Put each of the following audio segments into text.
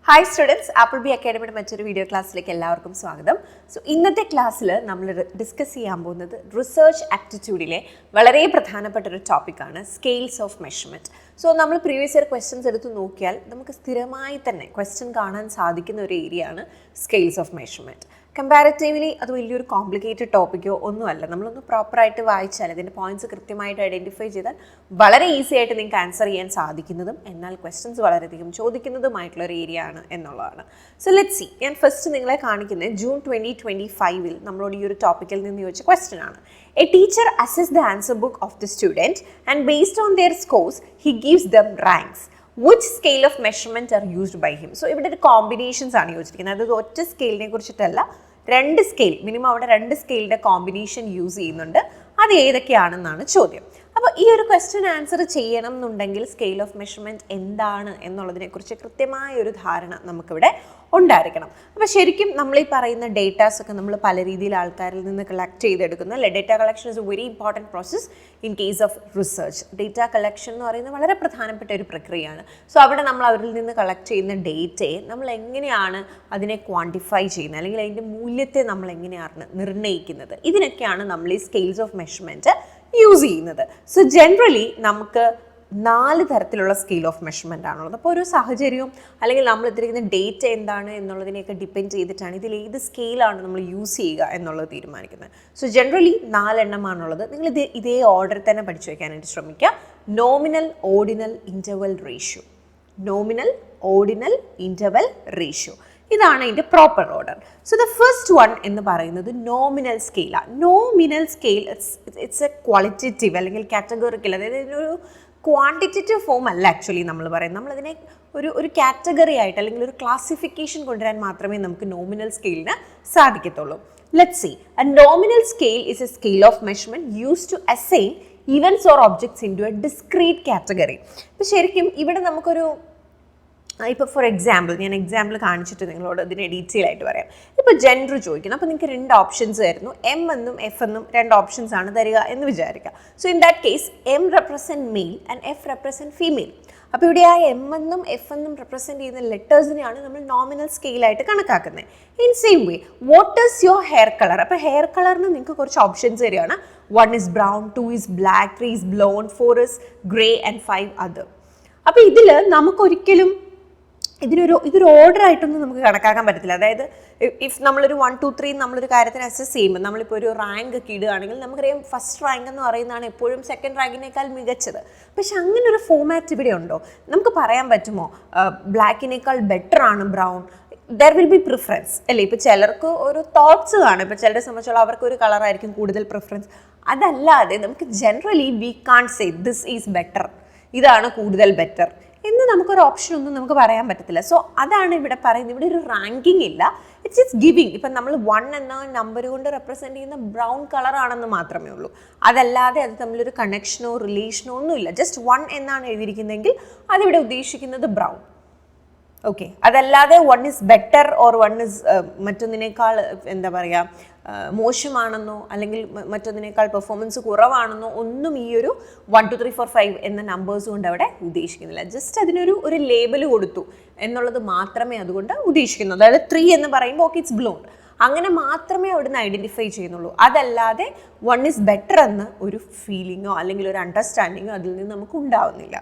Hi students, Appleby Academy മറ്റൊരു video ക്ലാസ്സിലേക്ക് എല്ലാവർക്കും സ്വാഗതം. സോ ഇന്നത്തെ ക്ലാസ്സിൽ നമ്മൾ ഡിസ്കസ് ചെയ്യാൻ പോകുന്നത് റിസർച്ച് ആപ്റ്റിറ്റ്യൂഡിലെ വളരെ പ്രധാനപ്പെട്ട ഒരു ടോപ്പിക്കാണ് സ്കെയിൽസ് ഓഫ് മെഷർമെൻറ്റ്. സോ നമ്മൾ പ്രീവിയസ് ഇയർ ക്വസ്റ്റ്യൻസ് എടുത്ത് നോക്കിയാൽ നമുക്ക് സ്ഥിരമായി തന്നെ ക്വസ്റ്റ്യൻ കാണാൻ സാധിക്കുന്ന ഒരു ഏരിയയാണ് സ്കെയിൽസ് ഓഫ് മെഷർമെൻറ്റ്. കമ്പാരിറ്റീവ്ലി അത് വലിയൊരു കോംപ്ലിക്കേറ്റഡ് ടോപ്പിക്കോ ഒന്നുമല്ല. നമ്മളൊന്ന് പ്രോപ്പറായിട്ട് വായിച്ചാൽ അതിൻ്റെ പോയിന്റ്സ് കൃത്യമായിട്ട് ഐഡൻറ്റിഫൈ ചെയ്താൽ വളരെ ഈസി ആയിട്ട് നിങ്ങൾക്ക് ആൻസർ ചെയ്യാൻ സാധിക്കുന്നതും എന്നാൽ ക്വസ്റ്റ്യൻസ് വളരെയധികം ചോദിക്കുന്നതുമായിട്ടുള്ള ഒരു ഏരിയ ആണ് എന്നുള്ളതാണ്. സോ ലെറ്റ്സ് സീ, ഞാൻ ഫസ്റ്റ് നിങ്ങളെ കാണിക്കുന്നത് ജൂൺ 2025 നമ്മളോട് ഈ ഒരു ടോപ്പിക്കിൽ നിന്ന് ചോദിച്ച ക്വസ്റ്റ്യൻ ആണ്. A teacher assess the answer book of the student and based on their scores he gives them ranks. Which scale of measurement are used by him? So ഇവിടെ ഒരു കോമ്പിനേഷൻസ് ആണ് യോജിച്ചിരിക്കുന്നത്. അതായത് ഒറ്റ സ്കെയിലിനെ കുറിച്ചിട്ടല്ല, രണ്ട് സ്കെയിൽ, മിനിമം അവിടെ രണ്ട് സ്കെയിലിൻ്റെ combination use ചെയ്യുന്നുണ്ട്. അത് ഏതൊക്കെയാണെന്നാണ് ചോദ്യം. അപ്പോൾ ഈ ഒരു ക്വസ്റ്റ്യൻ ആൻസർ ചെയ്യണം എന്നുണ്ടെങ്കിൽ സ്കെയിൽ ഓഫ് മെഷർമെൻറ്റ് എന്താണ് എന്നുള്ളതിനെക്കുറിച്ച് കൃത്യമായ ഒരു ധാരണ നമുക്കിവിടെ ഉണ്ടായിരിക്കണം. അപ്പോൾ ശരിക്കും നമ്മൾ ഈ പറയുന്ന ഡേറ്റാസൊക്കെ നമ്മൾ പല രീതിയിൽ ആൾക്കാരിൽ നിന്ന് കളക്ട് ചെയ്തെടുക്കുന്ന അല്ലെ, data collection is A very important process in case of research. Data collection എന്ന് പറയുന്നത് വളരെ പ്രധാനപ്പെട്ട ഒരു പ്രക്രിയയാണ്. സോ അവിടെ നമ്മൾ അവരിൽ നിന്ന് കളക്ട് ചെയ്യുന്ന ഡേറ്റയെ നമ്മൾ എങ്ങനെയാണ് അതിനെ ക്വാണ്ടിഫൈ ചെയ്യുന്നത്, അല്ലെങ്കിൽ അതിൻ്റെ മൂല്യത്തെ നമ്മൾ എങ്ങനെയാണ് നിർണ്ണയിക്കുന്നത്, ഇതിനൊക്കെയാണ് നമ്മൾ ഈ സ്കെയിൽസ് ഓഫ് മെഷർമെൻറ്റ് യൂസ് ചെയ്യുന്നത്. സോ ജനറലി നമുക്ക് 4 തരത്തിലുള്ള സ്കെയിൽ ഓഫ് മെഷർമെൻ്റ് ആണുള്ളത്. അപ്പോൾ ഒരു സാഹചര്യവും അല്ലെങ്കിൽ നമ്മൾ എടുത്തിരിക്കുന്ന ഡേറ്റ എന്താണ് എന്നുള്ളതിനെയൊക്കെ ഡിപ്പെൻഡ് ചെയ്തിട്ടാണ് ഇതിൽ ഏത് സ്കെയിലാണ് നമ്മൾ യൂസ് ചെയ്യുക എന്നുള്ളത് തീരുമാനിക്കുന്നത്. സോ ജനറലി 4 എണ്ണമാണുള്ളത്. നിങ്ങൾ ഇതേ ഓർഡർ തന്നെ പഠിച്ചു വയ്ക്കാനായിട്ട് ശ്രമിക്കുക. Nominal, ordinal, interval ratio. Nominal, ordinal, interval ratio, ഇതാണ് ഇതിൻ്റെ proper order. So the first one എന്ന് പറയുന്നത് നോമിനൽ സ്കെയിലാണ്. Nominal scale it's a qualitative അല്ലെങ്കിൽ കാറ്റഗറിക്കൽ, അതായത് ഇതിനൊരു ക്വാണ്ടിറ്റേറ്റീവ് ഫോം അല്ല ആക്ച്വലി നമ്മൾ പറയുന്നത്. നമ്മളതിനെ ഒരു കാറ്റഗറി ആയിട്ട് അല്ലെങ്കിൽ ഒരു ക്ലാസിഫിക്കേഷൻ കൊണ്ടുവരാൻ മാത്രമേ നമുക്ക് നോമിനൽ സ്കെയിലിന് സാധിക്കത്തുള്ളൂ. Let's see, a nominal scale is a scale of measurement used to assign events or objects into a discrete category. ഇപ്പോൾ ശരിക്കും ഇവിടെ നമുക്കൊരു ഇപ്പോൾ ഫോർ എക്സാമ്പിൾ, ഞാൻ എക്സാമ്പിൾ കാണിച്ചിട്ട് നിങ്ങളോട് ഇതിനെ ഡീറ്റെയിൽ ആയിട്ട് പറയാം. ഇപ്പോൾ ജെൻഡർ ചോദിക്കണം. അപ്പോൾ നിങ്ങൾക്ക് 2 ഓപ്ഷൻസ് തരുന്നു. എം എന്നും എഫ് എന്നും 2 ഓപ്ഷൻസ് ആണ് തരിക എന്ന് വിചാരിക്കുക. So in that case M represent male and F represent female. അപ്പോൾ ഇവിടെ ആ എം എന്നും എഫ് എന്നും റെപ്രസെൻറ്റ് ചെയ്യുന്ന ലെറ്റേഴ്സിനെയാണ് നമ്മൾ നോമിനൽ സ്കെയിലായിട്ട് കണക്കാക്കുന്നത്. In same way, what is your hair colour? അപ്പോൾ ഹെയർ കളറിന് നിങ്ങൾക്ക് കുറച്ച് ഓപ്ഷൻസ് തരികയാണ്. 1 is brown, 2 is black, 3 is blonde, 4 is grey and 5 other. അപ്പോൾ ഇതിൽ നമുക്കൊരിക്കലും ഇതൊരു ഓർഡർ ആയിട്ടൊന്നും നമുക്ക് കണക്കാക്കാൻ പറ്റത്തില്ല. അതായത് ഇഫ് നമ്മളൊരു 1, 2, 3 നമ്മളൊരു കാര്യത്തിന് അസസ് ചെയ്യുമ്പോൾ നമ്മളിപ്പോൾ ഒരു റാങ്ക് ഒക്കെ ഇടുകയാണെങ്കിൽ നമുക്കറിയാം ഫസ്റ്റ് റാങ്ക് എന്ന് പറയുന്നതാണ് എപ്പോഴും സെക്കൻഡ് റാങ്കിനേക്കാൾ മികച്ചത്. പക്ഷെ അങ്ങനെ ഒരു ഫോമാറ്റ് ഇവിടെ ഉണ്ടോ? നമുക്ക് പറയാൻ പറ്റുമോ ബ്ലാക്കിനേക്കാൾ ബെറ്റർ ആണ് brown? There will be preference അല്ലേ? ഇപ്പോൾ ചിലർക്ക് ഒരു തോട്ട്സ് കാണും. ഇപ്പോൾ ചിലരെ സംബന്ധിച്ചോളം അവർക്ക് ഒരു കളറായിരിക്കും കൂടുതൽ പ്രിഫറൻസ്. അതല്ലാതെ നമുക്ക് generally we can say this is better, ഇതാണ് കൂടുതൽ ബെറ്റർ എന്ന് നമുക്കൊരു ഓപ്ഷൻ ഒന്നും നമുക്ക് പറയാൻ പറ്റത്തില്ല. സോ അതാണ് ഇവിടെ പറയുന്നത്. ഇവിടെ ഒരു റാങ്കിങ് ഇല്ല, ഇറ്റ്സ് ഇറ്റ്സ് ഗിവിങ്. ഇപ്പം നമ്മൾ 1 എന്ന നമ്പർ കൊണ്ട് റെപ്രസെൻറ്റ് ചെയ്യുന്ന ബ്രൗൺ കളറാണെന്ന് മാത്രമേ ഉള്ളൂ. അതല്ലാതെ അത് തമ്മിലൊരു കണക്ഷനോ റിലേഷനോ ഒന്നുമില്ല. ജസ്റ്റ് 1 എന്നാണ് എഴുതിയിരിക്കുന്നതെങ്കിൽ അതിവിടെ ഉദ്ദേശിക്കുന്നത് ബ്രൗൺ. ഓക്കെ, അതല്ലാതെ 1 is better or 1 is മറ്റൊന്നിനേക്കാൾ എന്താ പറയുക മോശമാണെന്നോ അല്ലെങ്കിൽ മറ്റൊന്നിനേക്കാൾ പെർഫോമൻസ് കുറവാണെന്നോ ഒന്നും ഈ ഒരു 1, 2, 3, 4, 5 എന്ന നമ്പേഴ്സ് കൊണ്ട് അവിടെ ഉദ്ദേശിക്കുന്നില്ല. ജസ്റ്റ് അതിനൊരു ലേബൽ കൊടുത്തു എന്നുള്ളത് മാത്രമേ അതുകൊണ്ട് ഉദ്ദേശിക്കുന്നു. അതായത് 3 എന്ന് പറയുമ്പോൾ ഓക്കെ ഇറ്റ്സ് ബ്ലോൺ, അങ്ങനെ മാത്രമേ അവിടുന്ന് ഐഡൻറ്റിഫൈ ചെയ്യുന്നുള്ളൂ. അതല്ലാതെ 1 is better എന്ന് ഒരു ഫീലിങ്ങോ അല്ലെങ്കിൽ ഒരു അണ്ടർസ്റ്റാൻഡിങ്ങോ അതിൽ നിന്ന് നമുക്ക് ഉണ്ടാവുന്നില്ല.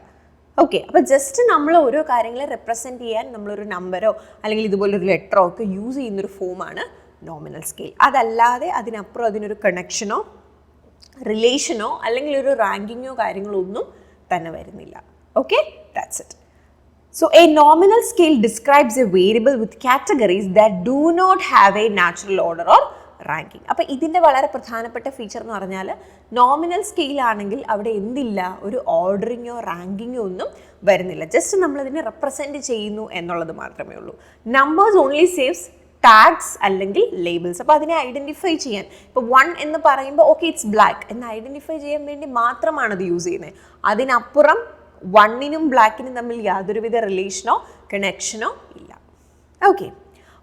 ഓക്കെ, അപ്പോൾ ജസ്റ്റ് നമ്മൾ ഓരോ കാര്യങ്ങളെ റെപ്രസെൻറ്റ് ചെയ്യാൻ നമ്മളൊരു നമ്പറോ അല്ലെങ്കിൽ ഇതുപോലൊരു ലെറ്ററോ ഒക്കെ യൂസ് ചെയ്യുന്നൊരു ഫോമാണ് നോമിനൽ സ്കെയിൽ. അതല്ലാതെ അതിനപ്പുറം അതിനൊരു കണക്ഷനോ റിലേഷനോ അല്ലെങ്കിൽ ഒരു റാങ്കിങ്ങോ കാര്യങ്ങളോ ഒന്നും തന്നെ വരുന്നില്ല. Okay, that's it. So a nominal scale describes a variable with categories that do not have a natural order or ranking. അപ്പോൾ ഇതിൻ്റെ വളരെ പ്രധാനപ്പെട്ട ഫീച്ചർ എന്ന് പറഞ്ഞാൽ നോമിനൽ സ്കെയിൽ ആണെങ്കിൽ അവിടെ എന്തില്ല, ഒരു ഓർഡറിങ്ങോ റാങ്കിങ്ങോ ഒന്നും വരുന്നില്ല. ജസ്റ്റ് നമ്മളതിനെ റെപ്രസെൻറ്റ് ചെയ്യുന്നു എന്നുള്ളത് മാത്രമേ ഉള്ളൂ. നമ്പേഴ്സ് ഓൺലി സേവ്സ് ടാഗ്സ് അല്ലെങ്കിൽ ലേബിൾസ്. അപ്പോൾ അതിനെ ഐഡൻറ്റിഫൈ ചെയ്യാൻ, ഇപ്പോൾ 1 എന്ന് പറയുമ്പോൾ ഓക്കെ ഇറ്റ്സ് ബ്ലാക്ക് എന്ന് ഐഡൻറ്റിഫൈ ചെയ്യാൻ വേണ്ടി മാത്രമാണ് അത് യൂസ് ചെയ്യുന്നത്. അതിനപ്പുറം 1നും ബ്ലാക്കിനും തമ്മിൽ യാതൊരുവിധ റിലേഷനോ കണക്ഷനോ ഇല്ല. Okay,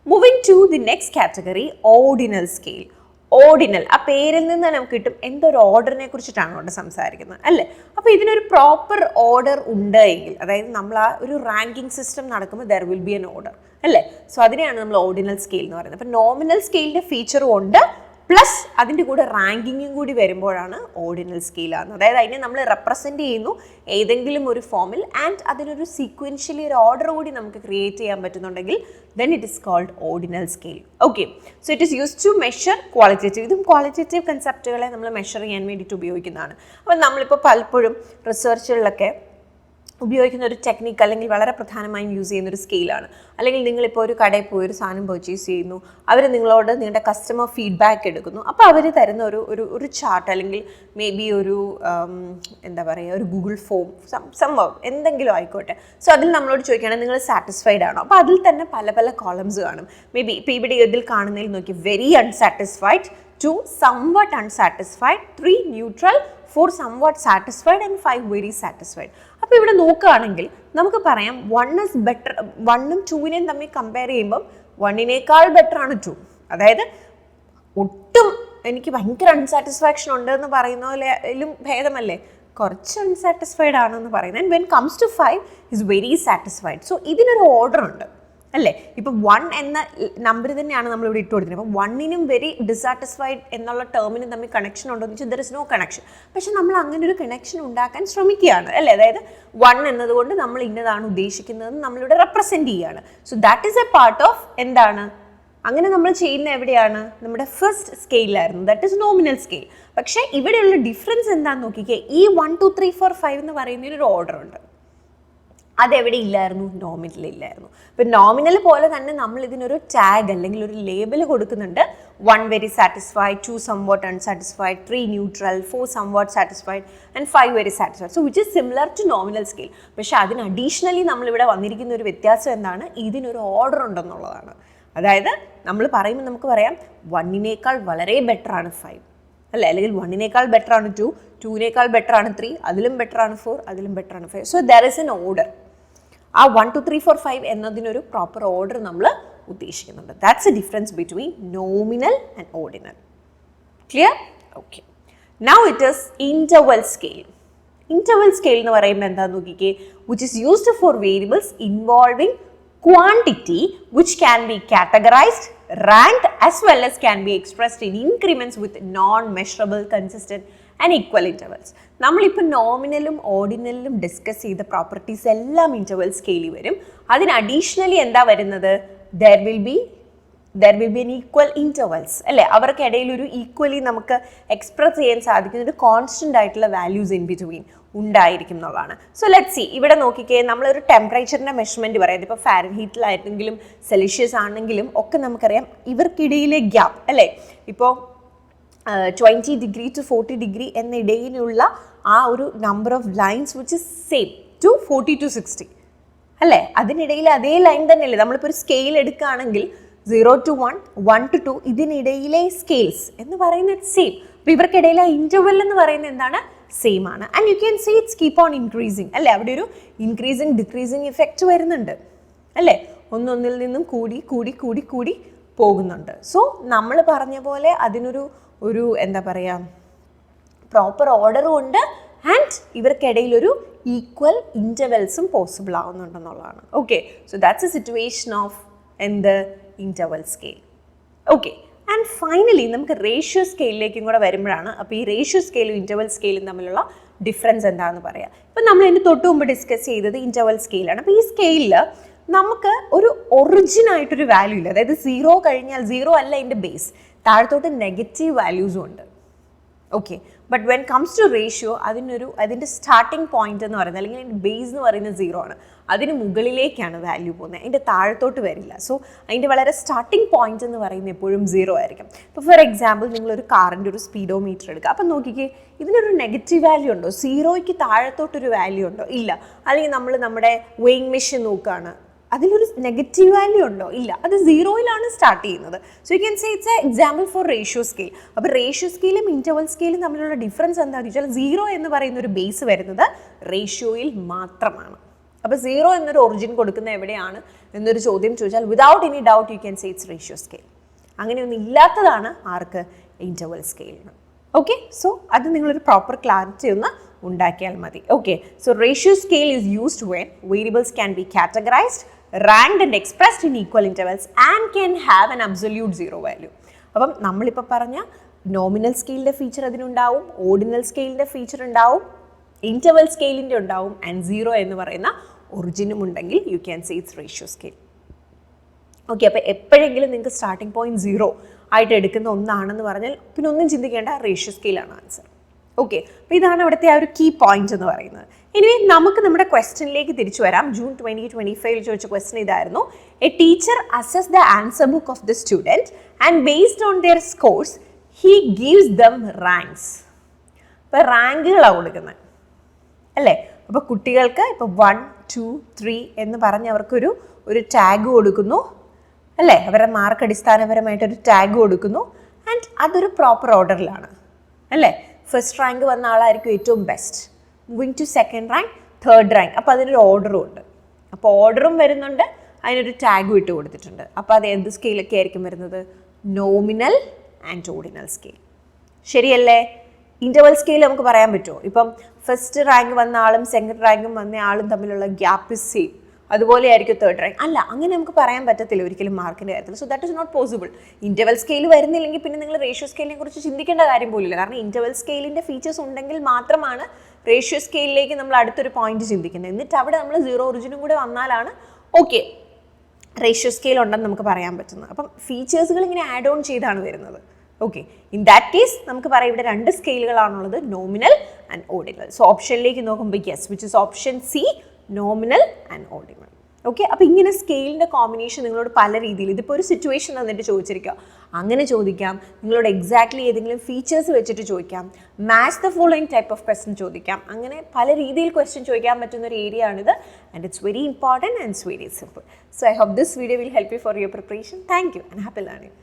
moving to the next category, ordinal scale. Ordinal, ആ പേരിൽ നിന്ന് നമുക്ക് കിട്ടും എന്തൊരു ഓർഡറിനെ കുറിച്ചിട്ടാണ് അവിടെ സംസാരിക്കുന്നത് അല്ലേ. അപ്പോൾ ഇതിനൊരു പ്രോപ്പർ ഓർഡർ ഉണ്ട് എങ്കിൽ, അതായത് നമ്മൾ ആ ഒരു റാങ്കിങ് സിസ്റ്റം നടക്കുമ്പോൾ there will be an order അല്ലേ? സോ അതിനെയാണ് നമ്മൾ ഓർഡിനൽ സ്കെയിൽ എന്ന് പറയുന്നത്. അപ്പോൾ നോമിനൽ സ്കെയിലിൻ്റെ ഫീച്ചറും ഉണ്ട്, പ്ലസ് അതിൻ്റെ കൂടെ റാങ്കിങ്ങും കൂടി വരുമ്പോഴാണ് ഓർഡിനൽ സ്കെയിൽ ആകുന്നത്. അതായത് അതിനെ നമ്മൾ റെപ്രസെൻറ്റ് ചെയ്യുന്നു ഏതെങ്കിലും ഒരു ഫോമിൽ, ആൻഡ് അതിനൊരു സീക്വൻഷ്യലി ഒരു ഓർഡർ കൂടി നമുക്ക് ക്രിയേറ്റ് ചെയ്യാൻ പറ്റുന്നുണ്ടെങ്കിൽ then it is called ordinal scale. Okay, so it is used to measure qualitative. ഇതും ക്വാളിറ്റേറ്റീവ് കൺസെപ്റ്റുകളെ നമ്മൾ മെഷർ ചെയ്യാൻ വേണ്ടിയിട്ട് ഉപയോഗിക്കുന്നതാണ്. അപ്പോൾ നമ്മളിപ്പോൾ പലപ്പോഴും റിസർച്ചുകളിലൊക്കെ ഉപയോഗിക്കുന്ന ഒരു ടെക്നിക്ക് അല്ലെങ്കിൽ വളരെ പ്രധാനമായും യൂസ് ചെയ്യുന്ന ഒരു സ്കെയിലാണ്. അല്ലെങ്കിൽ നിങ്ങളിപ്പോൾ ഒരു കടയിൽ പോയി ഒരു സാധനം പർച്ചേസ് ചെയ്യുന്നു, അവർ നിങ്ങളോട് നിങ്ങളുടെ കസ്റ്റമർ ഫീഡ്ബാക്ക് എടുക്കുന്നു. അപ്പോൾ അവർ തരുന്ന ഒരു ചാർട്ട് അല്ലെങ്കിൽ മേ ബി ഒരു എന്താ പറയുക ഒരു ഗൂഗിൾ ഫോം സംഭവം എന്തെങ്കിലും ആയിക്കോട്ടെ. സോ അതിൽ നമ്മളോട് ചോദിക്കുകയാണെങ്കിൽ നിങ്ങൾ സാറ്റിസ്ഫൈഡ് ആണോ? അപ്പോൾ അതിൽ തന്നെ പല പല കോളംസ് കാണും. മേ ബി ഇപ്പോൾ ഇവിടെ ഇതിൽ കാണുന്നതിൽ നോക്കി very unsatisfied, 2 somewhat unsatisfied, 3 neutral, 4 somewhat satisfied and 5 very satisfied. അപ്പോൾ ഇവിടെ നോക്കുകയാണെങ്കിൽ നമുക്ക് പറയാം 1 is better, 1ഉം 2നെയും തമ്മിൽ കമ്പയർ ചെയ്യുമ്പം 1നേക്കാൾ ബെറ്റർ ആണ് 2. അതായത് ഒട്ടും എനിക്ക് ഭയങ്കര അൺസാറ്റിസ്ഫാക്ഷൻ ഉണ്ട് എന്ന് പറയുന്ന പോലെയും ഭേദമല്ലേ കുറച്ച് അൺസാറ്റിസ്ഫൈഡ് ആണെന്ന് പറയുന്നത്. And when comes to 5 is very satisfied. So ഇതിനൊരു ഓർഡർ ഉണ്ട് അല്ലേ? ഇപ്പോൾ 1 എന്ന നമ്പർ തന്നെയാണ് നമ്മളിവിടെ ഇട്ട് കൊടുക്കുന്നത്. അപ്പോൾ 1നും വെരി ഡിസാറ്റിസ്ഫൈഡ് എന്നുള്ള ടേമിനും തമ്മിൽ കണക്ഷൻ ഉണ്ടോ എന്ന് വെച്ചാൽ ദർ ഇസ് നോ കണക്ഷൻ. പക്ഷെ നമ്മൾ അങ്ങനെ ഒരു കണക്ഷൻ ഉണ്ടാക്കാൻ ശ്രമിക്കുകയാണ് അല്ലേ? അതായത് 1 എന്നതുകൊണ്ട് നമ്മൾ ഇന്നതാണ് ഉദ്ദേശിക്കുന്നതെന്ന് നമ്മളിവിടെ റെപ്രസെൻറ്റ് ചെയ്യുകയാണ്. So that is a part of എന്താണ് അങ്ങനെ നമ്മൾ ചെയ്യുന്ന എവിടെയാണ്? നമ്മുടെ ഫസ്റ്റ് സ്കെയിലായിരുന്നു, ദാറ്റ് ഈസ് നോമിനൽ സ്കെയിൽ. പക്ഷേ ഇവിടെയുള്ള ഡിഫറൻസ് എന്താണെന്ന് നോക്കിക്കേ, ഈ 1 2 3 4 5 എന്ന് പറയുന്നതിനൊരു ഓർഡർ ഉണ്ട്. അതെവിടെ ഇല്ലായിരുന്നു? നോമിനൽ ഇല്ലായിരുന്നു. ഇപ്പം നോമിനൽ പോലെ തന്നെ നമ്മൾ ഇതിനൊരു ടാഗ് അല്ലെങ്കിൽ ഒരു ലേബൽ കൊടുക്കുന്നുണ്ട്. 1 very satisfied, 2 somewhat unsatisfied, 3 neutral, 4 somewhat satisfied and 5 very satisfied. So which is similar to nominal scale. പക്ഷേ അതിന് അഡീഷണലി നമ്മളിവിടെ വന്നിരിക്കുന്ന ഒരു വ്യത്യാസം എന്താണ്? ഇതിനൊരു ഓർഡർ ഉണ്ടെന്നുള്ളതാണ്. അതായത് നമ്മൾ പറയുമ്പോൾ നമുക്ക് പറയാം 1നേക്കാൾ വളരെ ബെറ്റർ ആണ് 5 അല്ലേ? അല്ലെങ്കിൽ 1നേക്കാൾ ബെറ്റർ ആണ് 2, 2നേക്കാൾ ബെറ്റർ ആണ് 3, അതിലും ബെറ്റർ ആണ് 4, അതിലും ബെറ്റർ ആണ് 5. So there is an order. ആ 1 2 3 4 5 എന്നതിനൊരു പ്രോപ്പർ ഓർഡർ നമ്മൾ ഉദ്ദേശിക്കുന്നുണ്ട്. That's A difference between nominal and ordinal. Clear? Okay. Now it is interval scale. Interval scale എന്ന് പറയുമ്പോൾ എന്താണെന്ന് നോക്കിക്കേ, which is used for variables involving quantity which can be categorized, ranked as well as can be expressed in increments with non-measurable, consistent and equal intervals. നമ്മളിപ്പോൾ നോമിനലും ഓർഡിനലിലും discuss ചെയ്ത properties എല്ലാം interval സ്കെയിലിൽ വരും. അതിന് അഡീഷണലി എന്താ വരുന്നത്? There will be an equal intervals അല്ലേ? അവർക്കിടയിൽ ഒരു ഈക്വലി നമുക്ക് എക്സ്പ്രസ് ചെയ്യാൻ സാധിക്കുന്ന ഒരു കോൺസ്റ്റൻ്റ് ആയിട്ടുള്ള വാല്യൂസ് ഇൻ ബിറ്റ്വീൻ ഉണ്ടായിരിക്കും എന്നുള്ളതാണ്. സോ ലെറ്റ്സ് സീ, ഇവിടെ നോക്കിക്കേ, നമ്മളൊരു ടെമ്പറേച്ചറിൻ്റെ മെഷർമെൻറ്റ് പറയാം. ഇപ്പോൾ ഫാരൻഹീറ്റിലായിരുന്നെങ്കിലും സെൽഷ്യസ് ആണെങ്കിലും ഒക്കെ നമുക്കറിയാം ഇവർക്കിടയിലെ ഗ്യാപ്പ് അല്ലേ? ഇപ്പോൾ 20 ഡിഗ്രി ടു 40 ഡിഗ്രി എന്നിടയിലുള്ള ആ ഒരു number of lines which is same to 40 to 60 അല്ലേ? അതിനിടയിൽ അതേ ലൈൻ തന്നെയല്ലേ? നമ്മളിപ്പോൾ ഒരു സ്കെയിൽ എടുക്കുകയാണെങ്കിൽ 0 to 1, 1 to 2 ഇതിനിടയിലെ സ്കെയിൽസ് എന്ന് പറയുന്നത് സെയിം. അപ്പോൾ ഇവർക്കിടയിലെ ഇൻ്റർവെൽ എന്ന് പറയുന്നത് എന്താണ്? സെയിം ആണ്. And you can see it's keep on increasing അല്ലേ? അവിടെ ഒരു ഇൻക്രീസിങ് ഡിക്രീസിങ് ഇഫക്റ്റ് വരുന്നുണ്ട് അല്ലേ? ഒന്നൊന്നിൽ നിന്നും കൂടി കൂടി കൂടി കൂടി പോകുന്നുണ്ട്. സോ നമ്മൾ പറഞ്ഞ പോലെ അതിനൊരു എന്താ പറയുക പ്രോപ്പർ ഓർഡറും ഉണ്ട്, ആൻഡ് ഇവർക്കിടയിൽ ഒരു ഈക്വൽ ഇൻ്റർവെൽസും പോസിബിൾ ആവുന്നുണ്ടെന്നുള്ളതാണ്. Okay, so that's a situation of എന്ത് interval scale. Okay, and finally നമുക്ക് റേഷ്യോ സ്കെയിലിലേക്കും കൂടെ വരുമ്പോഴാണ് അപ്പോൾ ഈ റേഷ്യോ സ്കെയിലും ഇൻ്റർവൽ സ്കെയിലും തമ്മിലുള്ള ഡിഫറൻസ് എന്താണെന്ന് പറയാം. ഇപ്പം നമ്മൾ ഇതിന് തൊട്ട് മുമ്പ് ഡിസ്കസ് ചെയ്തത് ഇൻ്റർവൽ സ്കെയിലാണ്. അപ്പോൾ ഈ സ്കെയിലിൽ നമുക്ക് ഒരു ഒറിജിനായിട്ടൊരു വാല്യൂ ഇല്ല. അതായത് 0 കഴിഞ്ഞാൽ 0 അല്ല ഇതിൻ്റെ ബേസ്, താഴത്തോട്ട് നെഗറ്റീവ് വാല്യൂസും ഉണ്ട്. Okay, but when comes to ratio അതിൻ്റെ സ്റ്റാർട്ടിംഗ് പോയിന്റ് എന്ന് പറയുന്നത് അല്ലെങ്കിൽ അതിൻ്റെ ബേസ് എന്ന് പറയുന്നത് 0 ആണ്. അതിന് മുകളിലേക്കാണ് വാല്യൂ പോകുന്നത്, അതിൻ്റെ താഴത്തോട്ട് വരില്ല. സോ അതിൻ്റെ വളരെ സ്റ്റാർട്ടിംഗ് പോയിന്റ് എന്ന് പറയുന്നത് എപ്പോഴും 0 ആയിരിക്കും. ഇപ്പോൾ ഫോർ എക്സാമ്പിൾ നിങ്ങളൊരു കാറിൻ്റെ ഒരു സ്പീഡോമീറ്റർ എടുക്കുക. അപ്പം നോക്കിക്കേ, ഇതിനൊരു നെഗറ്റീവ് വാല്യൂ ഉണ്ടോ? 0ക്ക് താഴത്തോട്ടൊരു വാല്യൂ ഉണ്ടോ? ഇല്ല. അല്ലെങ്കിൽ നമ്മൾ നമ്മുടെ വെയിങ് മെഷീൻ നോക്കുകയാണ്, അതിലൊരു നെഗറ്റീവ് വാല്യൂ ഉണ്ടോ? ഇല്ല. അത് 0യിലാണ് സ്റ്റാർട്ട് ചെയ്യുന്നത്. So you can say it's A example for ratio scale. അപ്പോൾ റേഷ്യോ സ്കെയിലും ഇൻ്റർവൽ സ്കെയിലും തമ്മിലുള്ള ഡിഫറൻസ് എന്താണെന്ന് വെച്ചാൽ 0 എന്ന് പറയുന്ന ഒരു ബേസ് വരുന്നത് റേഷ്യോയിൽ മാത്രമാണ്. അപ്പോൾ 0 എന്നൊരു ഒറിജിൻ കൊടുക്കുന്ന എവിടെയാണ് എന്നൊരു ചോദ്യം ചോദിച്ചാൽ without any doubt you can say it's ratio scale. അങ്ങനെയൊന്നും ഇല്ലാത്തതാണ് ആർക്ക്? ഇൻ്റർവൽ സ്കെയിലിന്. ഓക്കെ, സോ അത് നിങ്ങളൊരു പ്രോപ്പർ ക്ലാരിറ്റി ഒന്ന് ഉണ്ടാക്കിയാൽ മതി. Okay, so ratio scale is used when variables can be categorised, ranked and expressed in equal intervals and can have an absolute zero value. അപ്പം നമ്മളിപ്പോൾ പറഞ്ഞ നോമിനൽ സ്കെയിലിൻ്റെ ഫീച്ചർ അതിനുണ്ടാവും, ഓർഡിനൽ സ്കെയിലിൻ്റെ ഫീച്ചർ ഉണ്ടാവും, interval സ്കെയിലിൻ്റെ ഉണ്ടാവും, and zero എന്ന് പറയുന്ന ഒറിജിനും ഉണ്ടെങ്കിൽ you can say it's ratio scale. Okay, അപ്പോൾ എപ്പോഴെങ്കിലും നിങ്ങൾക്ക് സ്റ്റാർട്ടിംഗ് പോയിന്റ് 0 ആയിട്ട് എടുക്കുന്ന ഒന്നാണെന്ന് പറഞ്ഞാൽ പിന്നെ ഒന്നും ചിന്തിക്കേണ്ട, റേഷ്യോ സ്കെയിലാണ് ആൻസർ. ഓക്കെ, അപ്പോൾ ഇതാണ് അവിടുത്തെ ആ ഒരു കീ പോയിന്റ് എന്ന് പറയുന്നത്. ഇനി നമുക്ക് നമ്മുടെ ക്വസ്റ്റ്യനിലേക്ക് തിരിച്ചു വരാം. ജൂൺ 2025 ചോദിച്ച ക്വസ്റ്റ്യൻ ഇതായിരുന്നു: a teacher assess the answer book of the student and based on their scores he gives them ranks. ഇപ്പോൾ റാങ്കുകളാണ് കൊടുക്കുന്നത് അല്ലേ? അപ്പോൾ കുട്ടികൾക്ക് ഇപ്പോൾ 1, 2, 3 എന്ന് പറഞ്ഞ് അവർക്കൊരു ടാഗ് കൊടുക്കുന്നു അല്ലേ? അവരുടെ മാർക്ക് അടിസ്ഥാനപരമായിട്ടൊരു ടാഗ് കൊടുക്കുന്നു. ആൻഡ് അതൊരു പ്രോപ്പർ ഓർഡറിലാണ് അല്ലേ? ഫസ്റ്റ് റാങ്ക് വന്ന ആളായിരിക്കും ഏറ്റവും best, moving to second rank, third rank. അപ്പോൾ അതിനൊരു ഓർഡറും ഉണ്ട്. അപ്പോൾ ഓർഡറും വരുന്നുണ്ട്, അതിനൊരു ടാഗും ഇട്ട് കൊടുത്തിട്ടുണ്ട്. അപ്പോൾ അത് എന്ത് സ്കെയിലൊക്കെ ആയിരിക്കും വരുന്നത്? Nominal and ordinal scale. ശരിയല്ലേ? ഇൻ്റർവൽ സ്കെയിൽ നമുക്ക് പറയാൻ പറ്റുമോ? ഇപ്പം ഫസ്റ്റ് റാങ്ക് വന്ന ആളും സെക്കൻഡ് റാങ്കും വന്ന ആളും തമ്മിലുള്ള ഗ്യാപ്പ് ഇസ് സെയിം, അതുപോലെ ആയിരിക്കും തേർഡ് റാങ്ക്. അല്ല, അങ്ങനെ നമുക്ക് പറയാൻ പറ്റത്തില്ല ഒരിക്കലും മാർക്കിൻ്റെ കാര്യത്തിൽ. So that is not possible. Interval scale വരുന്നില്ലെങ്കിൽ പിന്നെ നിങ്ങൾ റേഷ്യോ സ്കെയിലിനെ കുറിച്ച് ചിന്തിക്കേണ്ട കാര്യം പോലില്ല. കാരണം ഇൻ്റർവൽ സ്കെയിലിൻ്റെ ഫീച്ചേഴ്സ് ഉണ്ടെങ്കിൽ മാത്രമാണ് റേഷ്യോ സ്കെയിലിലേക്ക് നമ്മൾ അടുത്തൊരു പോയിന്റ് ചിന്തിക്കുന്നത്. എന്നിട്ട് അവിടെ നമ്മൾ സീറോ ഒറിജിനും കൂടെ വന്നാലാണ് ഓക്കെ റേഷ്യോ സ്കെയിൽ ഉണ്ടെന്ന് നമുക്ക് പറയാൻ പറ്റുന്നത്. അപ്പം ഫീച്ചേഴ്സുകൾ ഇങ്ങനെ ആഡ് ഓൺ ചെയ്താണ് വരുന്നത്. ഓക്കെ, ഇൻ ദാറ്റ് കേസ് നമുക്ക് പറയാം ഇവിടെ 2 സ്കെയിലുകളാണുള്ളത്, നോമിനൽ ആൻഡ് ഓർഡിനൽ. സോ ഓപ്ഷനിലേക്ക് നോക്കുമ്പോൾ yes, which is option C, nominal and ordinal. Okay, അപ്പോൾ ഇങ്ങനെ സ്കെയിലിൻ്റെ കോമ്പിനേഷൻ നിങ്ങളോട് പല രീതിയിൽ, ഇതിപ്പോൾ ഒരു സിറ്റുവേഷൻ തന്നിട്ട് ചോദിച്ചിരിക്കുക, അങ്ങനെ ചോദിക്കാം. നിങ്ങളോട് എക്സാക്ട്ലി ഏതെങ്കിലും ഫീച്ചേഴ്സ് വെച്ചിട്ട് ചോദിക്കാം, match the following type of question ചോദിക്കാം. അങ്ങനെ പല രീതിയിൽ ക്വസ്റ്റ്യൻ ചോദിക്കാൻ പറ്റുന്ന ഒരു ഏരിയ ആണിത്. And it's very important and it's very simple. So I hope this video will help you for your preparation. Thank you and happy learning.